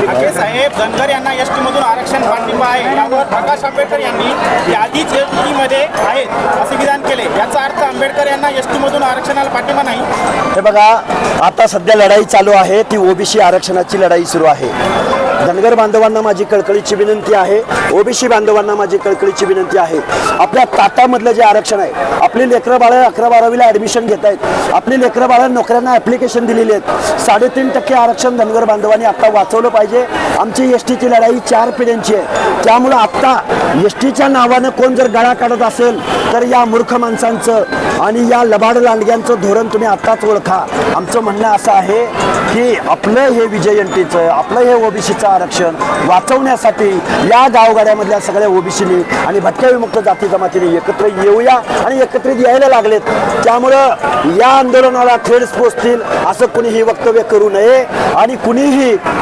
ठाकरे साहेब, धनगर यांना एसटी मधून आरक्षण पाठिंबा आहे यावर प्रकाश आंबेडकर यांनी यादीच एसटीमध्ये आहेत असे विधान केले. याचा अर्थ आंबेडकर यांना एसटी मधून आरक्षणाला पाठिंबा नाही. हे बघा, आता सध्या लढाई चालू आहे, ती ओबीसी आरक्षणाची लढाई सुरू आहे. धनगर बांधवांना माझी कळकळीची विनंती आहे, ओबीसी बांधवांना माझी कळकळीची विनंती आहे. आपल्या ताटामधलं जे आरक्षण आहे, आपली लेकरं बाळं 11-12वीला ॲडमिशन घेत आहेत, आपली लेकरं बाळं नोकऱ्यांना ॲप्लिकेशन दिलेली आहेत. 3.5% आरक्षण धनगर बांधवांनी आता वाचवलं पाहिजे. आमची एसटीची लढाई 4 पिढ्यांची आहे. त्यामुळं आत्ता एसटीच्या नावानं कोण जर गळा काढत असेल तर या मूर्ख माणसांचं आणि या लबाड लांडग्यांचं धोरण तुम्ही आत्ताच ओळखा. आमचं म्हणणं असं आहे की आपलं हे विजयंतीचं, आपलं हे ओबीसीचं आरक्षण वाचवण्यासाठी या गावगाड्यामधल्या सगळ्या ओबीसीनी आणि भटक्या विमुक्त जाती जमातीने एकत्र येऊया आणि एकत्रित यायला लागलेत. त्यामुळं या आंदोलनाला ठेच पोचतील असं कुणीही वक्तव्य करू नये आणि कुणीही